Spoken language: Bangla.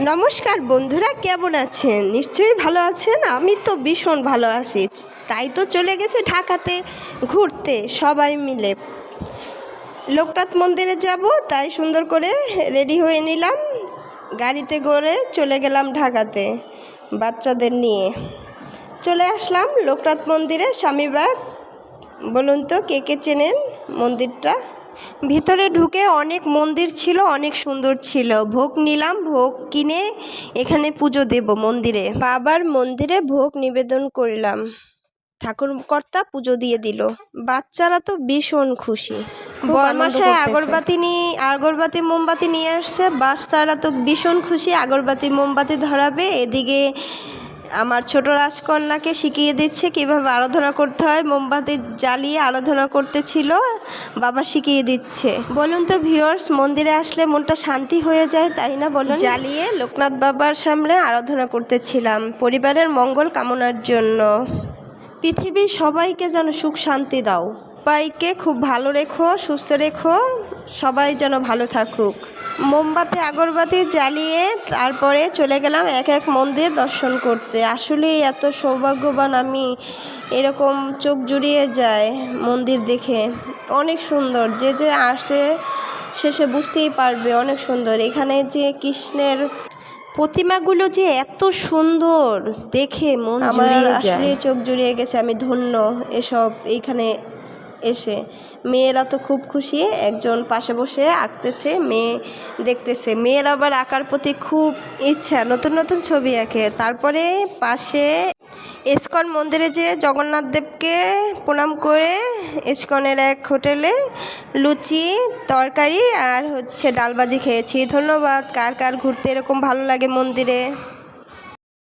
নমস্কার বন্ধুরা, কেমন আছেন? নিশ্চয়ই ভালো আছেন। আমি তো ভীষণ ভালো আছি। তাই তো চলে গেছে ঢাকাতে ঘুরতে সবাই মিলে। লোকনাথ মন্দিরে যাব, তাই সুন্দর করে রেডি হয়ে নিলাম। গাড়িতে করে চলে গেলাম ঢাকাতে বাচ্চাদের নিয়ে। চলে আসলাম লোকনাথ মন্দিরে, স্বামীবাগ। বলুন তো কে কে চেনেন মন্দিরটা? ভিতরে ঢুকে অনেক মন্দির ছিল, অনেক সুন্দর ছিল। ভোগ নিলাম, ভোগ কিনে এখানে পুজো দেব মন্দিরে। বাবার মন্দিরে ভোগ নিবেদন করলাম, ঠাকুরকর্তা পুজো দিয়ে দিল। বাচ্চারা তো ভীষণ খুশি। বরমাসায় আগরবাতি মোমবাতি নিয়ে আসছে। বাচ্চারা তো ভীষণ খুশি, আগরবাতি মোমবাতি ধরাবে। এদিকে আমার ছোট রাজকন্যাকে শিখিয়ে দিচ্ছে কিভাবে আরাধনা করতে হয়। মোমবাতি জ্বালিয়ে আরাধনা করতেছিল, বাবা শিখিয়ে দিচ্ছে। বলুন তো ভিউয়ার্স, মন্দিরে আসলে মনটা শান্তি হয়ে যায়, তাই না বলুন? জ্বালিয়ে লোকনাথ বাবার সামনে আরাধনা করতেছিলাম পরিবারের মঙ্গল কামনার জন্য। পৃথিবীর সবাইকে যেন সুখ শান্তি দাও, সবাইকে খুব ভালো রেখো, সুস্থ রেখো, সবাই যেন ভালো থাকুক। মোমবাতি আগরবাতি জ্বালিয়ে তারপরে চলে গেলাম এক এক মন্দির দর্শন করতে। আসলে এত সৌভাগ্যবান আমি, এরকম চোখ জুড়িয়ে যায় মন্দির দেখে। অনেক সুন্দর, যে যে আসে শেষে বুঝতেই পারবে অনেক সুন্দর। এখানে যে কৃষ্ণের প্রতিমাগুলো যে এত সুন্দর দেখে মন জুড়িয়ে যায়, আসলে চোখ জুড়িয়ে গেছে। আমি ধন্য এসব এইখানে এসে। মেয়েরা তো খুব খুশি, একজন পাশে বসে আঁকতেছে, মেয়ে দেখতেছে। মেয়ের আবার আঁকার প্রতি খুব ইচ্ছা, নতুন নতুন ছবি আঁকে। তারপরে পাশে ইস্কন মন্দিরে যে জগন্নাথ দেবকে প্রণাম করে ইস্কনের এক হোটেলে লুচি তরকারি আর ডালবাজি খেয়েছি। ধন্যবাদ। কার কার ঘুরতে এরকম ভালো লাগে মন্দিরে?